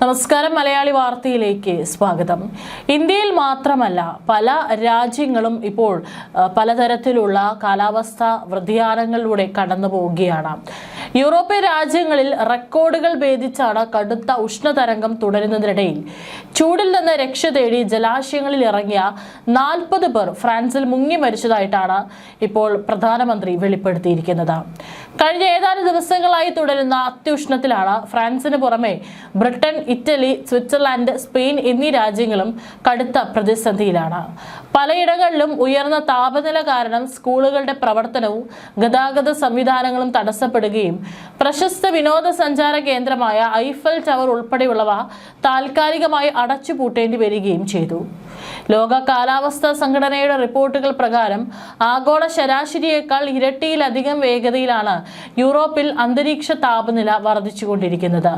നമസ്കാരം, മലയാളി വാർത്തയിലേക്ക് സ്വാഗതം. ഇന്ത്യയിൽ മാത്രമല്ല പല രാജ്യങ്ങളും ഇപ്പോൾ പലതരത്തിലുള്ള കാലാവസ്ഥാ വ്യതിയാനങ്ങളിലൂടെ കടന്നു പോവുകയാണ്. യൂറോപ്യൻ രാജ്യങ്ങളിൽ റെക്കോർഡുകൾ ഭേദിച്ചാണ് കടുത്ത ഉഷ്ണതരംഗം തുടരുന്നതിനിടയിൽ ചൂടിൽ നിന്ന് രക്ഷ തേടി ജലാശയങ്ങളിൽ ഇറങ്ങിയ 40 പേർ ഫ്രാൻസിൽ മുങ്ങി മരിച്ചതായിട്ടാണ് ഇപ്പോൾ പ്രധാനമന്ത്രി വെളിപ്പെടുത്തിയിരിക്കുന്നത്. കഴിഞ്ഞ ഏതാനും ദിവസങ്ങളായി തുടരുന്ന അത്യുഷ്ണത്തിലാണ് ഫ്രാൻസിന് പുറമെ ബ്രിട്ടൻ, ഇറ്റലി, സ്വിറ്റ്സർലാൻഡ്, സ്പെയിൻ എന്നീ രാജ്യങ്ങളും കടുത്ത പ്രതിസന്ധിയിലാണ്. പലയിടങ്ങളിലും ഉയർന്ന താപനില കാരണം സ്കൂളുകളുടെ പ്രവർത്തനവും ഗതാഗത സംവിധാനങ്ങളും തടസ്സപ്പെടുകയും പ്രശസ്ത വിനോദസഞ്ചാര കേന്ദ്രമായ ഐഫൽ ടവർ ഉൾപ്പെടെയുള്ളവ താൽക്കാലികമായി അടച്ചുപൂട്ടേണ്ടി വരികയും ചെയ്തു. ലോക കാലാവസ്ഥാ സംഘടനയുടെ റിപ്പോർട്ടുകൾ പ്രകാരം ആഗോള ശരാശരിയേക്കാൾ ഇരട്ടിയിലധികം വേഗതയിലാണ് യൂറോപ്പിൽ അന്തരീക്ഷ താപനില വർദ്ധിച്ചുകൊണ്ടിരിക്കുന്നത്.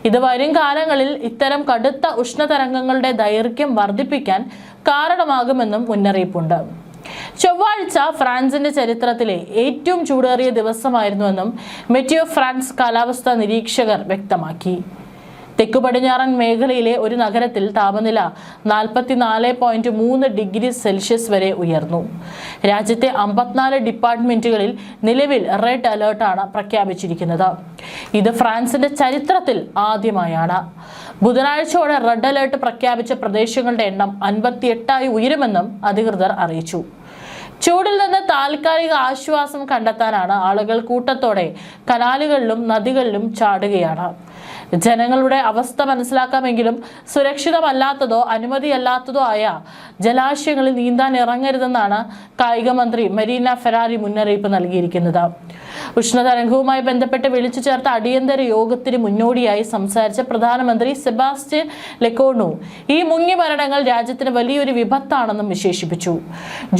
ഇത് വരും കാലങ്ങളിൽ ഇത്തരം കടുത്ത ഉഷ്ണതരംഗങ്ങളുടെ ദൈർഘ്യം വർദ്ധിപ്പിക്കാൻ കാരണമാകുമെന്നും മുന്നറിയിപ്പുണ്ട്. ചൊവ്വാഴ്ച ഫ്രാൻസിന്റെ ചരിത്രത്തിലെ ഏറ്റവും ചൂടേറിയ ദിവസമായിരുന്നുവെന്നും മെറ്റിയോ ഫ്രാൻസ് കാലാവസ്ഥാ നിരീക്ഷകർ വ്യക്തമാക്കി. തെക്കു പടിഞ്ഞാറൻ മേഖലയിലെ ഒരു നഗരത്തിൽ താപനില 44.3 ഡിഗ്രി സെൽഷ്യസ് വരെ ഉയർന്നു. രാജ്യത്തെ 54 ഡിപ്പാർട്ട്മെന്റുകളിൽ നിലവിൽ റെഡ് അലേർട്ടാണ് പ്രഖ്യാപിച്ചിരിക്കുന്നത്. ഇത് ഫ്രാൻസിന്റെ ചരിത്രത്തിൽ ആദ്യമായാണ്. ബുധനാഴ്ചയോടെ റെഡ് അലേർട്ട് പ്രഖ്യാപിച്ച പ്രദേശങ്ങളുടെ എണ്ണം 58ആയി ഉയരുമെന്നും അധികൃതർ അറിയിച്ചു. ചൂടിൽ നിന്ന് താൽക്കാലിക ആശ്വാസം കണ്ടെത്താനാണ് ആളുകൾ കൂട്ടത്തോടെ കനാലുകളിലും നദികളിലും ചാടുകയാണ്. ജനങ്ങളുടെ അവസ്ഥ മനസ്സിലാക്കാമെങ്കിലും സുരക്ഷിതമല്ലാത്തതോ അനുമതിയല്ലാത്തതോ ആയ ജലാശയങ്ങളിൽ നീന്താൻ ഇറങ്ങരുതെന്നാണ് കായിക മന്ത്രി മരീന ഫെരാരി മുന്നറിയിപ്പ് നൽകിയിരിക്കുന്നത്. ഉഷ്ണതരംഗവുമായി ബന്ധപ്പെട്ട് വിളിച്ചു ചേർത്ത അടിയന്തര യോഗത്തിന് മുന്നോടിയായി സംസാരിച്ച പ്രധാനമന്ത്രി സെബാസ്റ്റ്യൻ ലെക്കോർണു ഈ മുങ്ങിമരണങ്ങൾ രാജ്യത്തിന് വലിയൊരു വിപത്താണെന്നും വിശേഷിപ്പിച്ചു.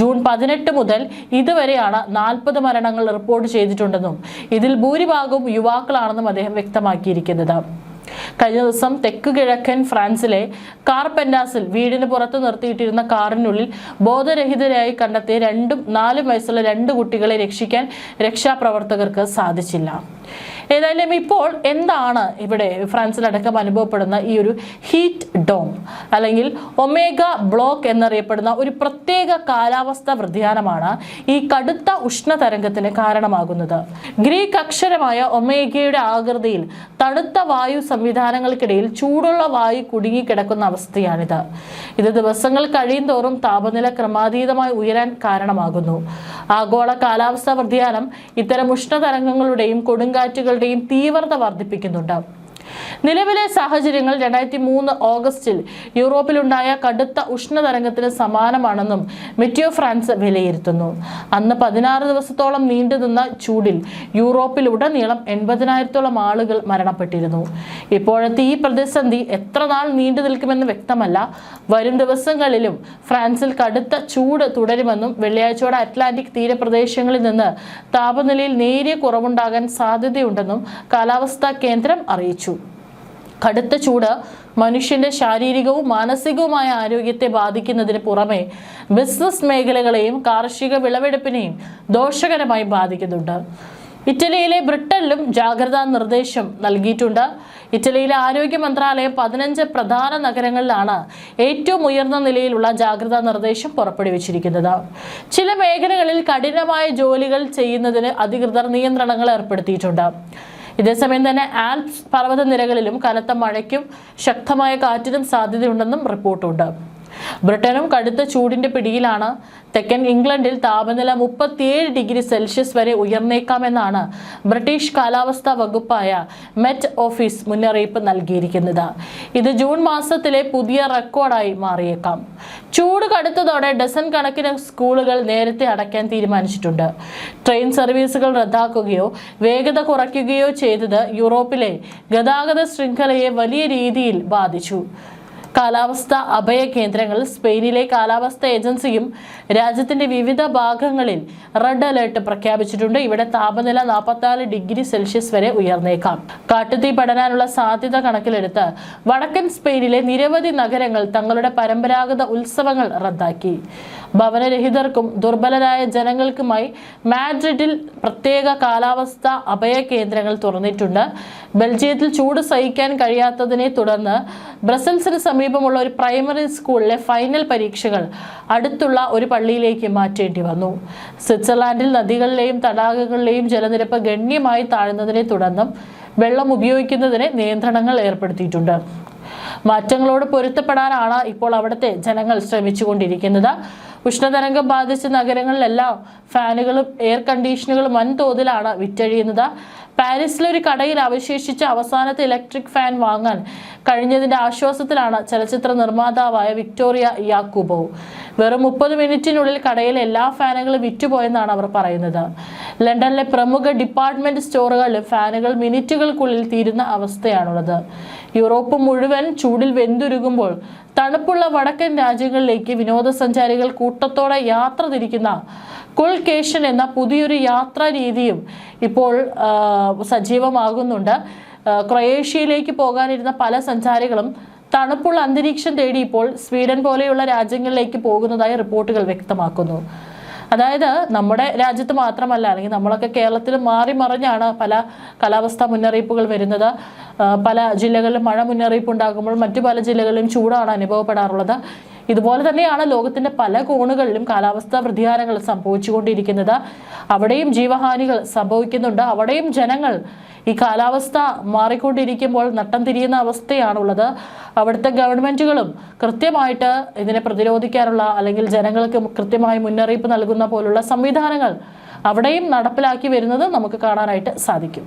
ജൂൺ 18 മുതൽ ഇതുവരെയാണ് 40 മരണങ്ങൾ റിപ്പോർട്ട് ചെയ്തിട്ടുണ്ടെന്നും ഇതിൽ ഭൂരിഭാഗവും യുവാക്കളാണെന്നും അദ്ദേഹം വ്യക്തമാക്കിയിരിക്കുന്നത്. കഴിഞ്ഞ ദിവസം തെക്ക് കിഴക്കൻ ഫ്രാൻസിലെ കാർപെൻഡാസിൽ വീടിന് പുറത്ത് നിർത്തിയിട്ടിരുന്ന കാറിനുള്ളിൽ ബോധരഹിതരായി കണ്ടെത്തിയ 2ഉം 4ഉം വയസ്സുള്ള 2 കുട്ടികളെ രക്ഷിക്കാൻ രക്ഷാപ്രവർത്തകർക്ക് സാധിച്ചില്ല. ഏതായാലും ഇപ്പോൾ എന്താണ് ഇവിടെ ഫ്രാൻസിലടക്കം അനുഭവപ്പെടുന്ന ഈ ഒരു ഹീറ്റ് ഡോം അല്ലെങ്കിൽ ഒമേഗ ബ്ലോക്ക് എന്നറിയപ്പെടുന്ന ഒരു പ്രത്യേക കാലാവസ്ഥാ വ്യതിയാനമാണ് ഈ കടുത്ത ഉഷ്ണതരംഗത്തിന് കാരണമാകുന്നത്. ഗ്രീക്ക് അക്ഷരമായ ഒമേഗയുടെ ആകൃതിയിൽ തണുത്ത വായു സംവിധാനങ്ങൾക്കിടയിൽ ചൂടുള്ള വായു കുടുങ്ങിക്കിടക്കുന്ന അവസ്ഥയാണിത്. ഇത് ദിവസങ്ങൾ കഴിയുന്തോറും താപനില ക്രമാതീതമായി ഉയരാൻ കാരണമാകുന്നു. ആഗോള കാലാവസ്ഥാ വ്യതിയാനം ഇത്തരം ഉഷ്ണതരംഗങ്ങളുടെയും കൊടുങ്കാറ്റുകളുടെയും തീവ്രത വർദ്ധിപ്പിക്കുന്നുണ്ട്. നിലവിലെ സാഹചര്യങ്ങൾ 2003 ഓഗസ്റ്റിൽ യൂറോപ്പിലുണ്ടായ കടുത്ത ഉഷ്ണതരംഗത്തിന് സമാനമാണെന്നും മെറ്റിയോ ഫ്രാൻസ് വിലയിരുത്തുന്നു. അന്ന് 16 ദിവസത്തോളം നീണ്ടുനിന്ന ചൂടിൽ യൂറോപ്പിലുടനീളം 80,000-ഓളം ആളുകൾ മരണപ്പെട്ടിരുന്നു. ഇപ്പോഴത്തെ ഈ പ്രതിസന്ധി എത്ര നാൾ നീണ്ടു നിൽക്കുമെന്ന് വ്യക്തമല്ല. വരും ദിവസങ്ങളിലും ഫ്രാൻസിൽ കടുത്ത ചൂട് തുടരുമെന്നും വെള്ളിയാഴ്ചയോടെ അറ്റ്ലാന്റിക് തീരപ്രദേശങ്ങളിൽ നിന്ന് താപനിലയിൽ നേരിയ കുറവുണ്ടാകാൻ സാധ്യതയുണ്ടെന്നും കാലാവസ്ഥാ കേന്ദ്രം അറിയിച്ചു. കടുത്ത ചൂട് മനുഷ്യന്റെ ശാരീരികവും മാനസികവുമായ ആരോഗ്യത്തെ ബാധിക്കുന്നതിന് പുറമെ ബിസിനസ് മേഖലകളെയും കാർഷിക വിളവെടുപ്പിനെയും ദോഷകരമായി ബാധിക്കുന്നുണ്ട്. ഇറ്റലിയിലെ ബ്രിട്ടനിലും ജാഗ്രതാ നിർദ്ദേശം നൽകിയിട്ടുണ്ട്. ഇറ്റലിയിലെ ആരോഗ്യ മന്ത്രാലയം 15 പ്രധാന നഗരങ്ങളിലാണ് ഏറ്റവും ഉയർന്ന നിലയിലുള്ള ജാഗ്രതാ നിർദ്ദേശം പുറപ്പെടുവിച്ചിരിക്കുന്നത്. ചില മേഖലകളിൽ കഠിനമായ ജോലികൾ ചെയ്യുന്നതിന് അധികൃതർ നിയന്ത്രണങ്ങൾ ഏർപ്പെടുത്തിയിട്ടുണ്ട്. ഇതേസമയം തന്നെ ആൽപ്സ് പർവ്വതനിരകളിലും കനത്ത മഴയ്ക്കും ശക്തമായ കാറ്റിനും സാധ്യതയുണ്ടെന്നും റിപ്പോർട്ടുണ്ട്. ബ്രിട്ടനും കടുത്ത ചൂടിന്റെ പിടിയിലാണ്. തെക്കൻ ഇംഗ്ലണ്ടിൽ താപനില 37 ഡിഗ്രി സെൽഷ്യസ് വരെ ഉയർന്നേക്കാമെന്നാണ് ബ്രിട്ടീഷ് കാലാവസ്ഥാ വകുപ്പായ മെറ്റ് ഓഫീസ് മുന്നറിയിപ്പ് നൽകിയിരിക്കുന്നത്. ഇത് ജൂൺ മാസത്തിലെ പുതിയ റെക്കോർഡായി മാറിയേക്കാം. ചൂട് കടുത്തതോടെ ഡസൻ കണക്കിന് സ്കൂളുകൾ നേരത്തെ അടയ്ക്കാൻ തീരുമാനിച്ചിട്ടുണ്ട്. ട്രെയിൻ സർവീസുകൾ റദ്ദാക്കുകയോ വേഗത കുറയ്ക്കുകയോ ചെയ്തത് യൂറോപ്പിലെ ഗതാഗത ശൃംഖലയെ വലിയ രീതിയിൽ ബാധിച്ചു. കാലാവസ്ഥാ അഭയ കേന്ദ്രങ്ങൾ. സ്പെയിനിലെ കാലാവസ്ഥാ ഏജൻസിയും രാജ്യത്തിന്റെ വിവിധ ഭാഗങ്ങളിൽ റെഡ് അലേർട്ട് പ്രഖ്യാപിച്ചിട്ടുണ്ട്. ഇവിടെ താപനില 44 ഡിഗ്രി സെൽഷ്യസ് വരെ ഉയർന്നേക്കാം. കാട്ടുതീ പടരാനുള്ള സാധ്യത കണക്കിലെടുത്ത് വടക്കൻ സ്പെയിനിലെ നിരവധി നഗരങ്ങൾ തങ്ങളുടെ പരമ്പരാഗത ഉത്സവങ്ങൾ റദ്ദാക്കി. ഭവനരഹിതർക്കും ദുർബലരായ ജനങ്ങൾക്കുമായി മാഡ്രിഡിൽ പ്രത്യേക കാലാവസ്ഥാ അഭയ കേന്ദ്രങ്ങൾ തുറന്നിട്ടുണ്ട്. ബെൽജിയത്തിൽ ചൂട് സഹിക്കാൻ കഴിയാത്തതിനെ തുടർന്ന് ബ്രസൽസിന് സമീപമുള്ള ഒരു പ്രൈമറി സ്കൂളിലെ ഫൈനൽ പരീക്ഷകൾ അടുത്തുള്ള ഒരു പള്ളിയിലേക്ക് മാറ്റേണ്ടി വന്നു. സ്വിറ്റ്സർലാൻഡിൽ നദികളിലെയും തടാകങ്ങളിലെയും ജലനിരപ്പ് ഗണ്യമായി താഴ്ന്നതിനെ തുടർന്നും വെള്ളം ഉപയോഗിക്കുന്നതിന് നിയന്ത്രണങ്ങൾ ഏർപ്പെടുത്തിയിട്ടുണ്ട്. മാറ്റങ്ങളോട് പൊരുത്തപ്പെടാനാണ് ഇപ്പോൾ അവിടുത്തെ ജനങ്ങൾ ശ്രമിച്ചുകൊണ്ടിരിക്കുന്നത്. ഉഷ്ണതരംഗം ബാധിച്ച നഗരങ്ങളിലെല്ലാം ഫാനുകളും എയർ കണ്ടീഷനുകളും വൻതോതിലാണ് വിറ്റഴിയുന്നത്. പാരീസിലെ ഒരു കടയിൽ അവശേഷിച്ച അവസാനത്തെ ഇലക്ട്രിക് ഫാൻ വാങ്ങാൻ കഴിഞ്ഞതിന്റെ ആശ്വാസത്തിലാണ് ചലച്ചിത്ര നിർമ്മാതാവായ വിക്ടോറിയ യാക്കൂബോ. വെറും 30 മിനിറ്റിനുള്ളിൽ കടയിലെ എല്ലാ ഫാനുകളും വിറ്റുപോയെന്നാണ് അവർ പറയുന്നത്. ലണ്ടനിലെ പ്രമുഖ ഡിപ്പാർട്ട്മെന്റ് സ്റ്റോറുകളിൽ ഫാനുകൾ മിനിറ്റുകൾക്കുള്ളിൽ തീരുന്ന അവസ്ഥയാണുള്ളത്. യൂറോപ്പ് മുഴുവൻ ചൂടിൽ വെന്തുരുകുമ്പോൾ തണുപ്പുള്ള വടക്കൻ രാജ്യങ്ങളിലേക്ക് വിനോദസഞ്ചാരികൾ കൂട്ടത്തോടെ യാത്ര തിരിക്കുന്ന കുൾക്കേഷൻ എന്ന പുതിയൊരു യാത്രാ രീതിയും ഇപ്പോൾ സജീവമാകുന്നുണ്ട്. ക്രൊയേഷ്യയിലേക്ക് പോകാനിരുന്ന പല സഞ്ചാരികളും തണുപ്പുള്ള അന്തരീക്ഷം തേടി ഇപ്പോൾ സ്വീഡൻ പോലെയുള്ള രാജ്യങ്ങളിലേക്ക് പോകുന്നതായി റിപ്പോർട്ടുകൾ വ്യക്തമാക്കുന്നു. അതായത് നമ്മുടെ രാജ്യത്ത് മാത്രമല്ല, അല്ലെങ്കിൽ നമ്മളൊക്കെ കേരളത്തിൽ മാറി മറിഞ്ഞാണ് പല കാലാവസ്ഥാ മുന്നറിയിപ്പുകൾ വരുന്നത്. പല ജില്ലകളിലും മഴ മുന്നറിയിപ്പ് ഉണ്ടാകുമ്പോൾ മറ്റു പല ജില്ലകളിലും ചൂടാണ് അനുഭവപ്പെടാറുള്ളത്. ഇതുപോലെ തന്നെയാണ് ലോകത്തിന്റെ പല കോണുകളിലും കാലാവസ്ഥാ വ്യതിയാനങ്ങൾ സംഭവിച്ചുകൊണ്ടിരിക്കുന്നത്. അവിടെയും ജീവഹാനികൾ സംഭവിക്കുന്നുണ്ട്. അവിടെയും ജനങ്ങൾ ഈ കാലാവസ്ഥ മാറിക്കൊണ്ടിരിക്കുമ്പോൾ നട്ടം തിരിയുന്ന അവസ്ഥയാണുള്ളത്. അവിടുത്തെ ഗവൺമെന്റുകളും കൃത്യമായിട്ട് ഇതിനെ പ്രതിരോധിക്കാനുള്ള, അല്ലെങ്കിൽ ജനങ്ങൾക്ക് കൃത്യമായി മുന്നറിയിപ്പ് നൽകുന്ന പോലുള്ള സംവിധാനങ്ങൾ അവിടെയും നടപ്പിലാക്കി വരുന്നത് നമുക്ക് കാണാനായിട്ട് സാധിക്കും.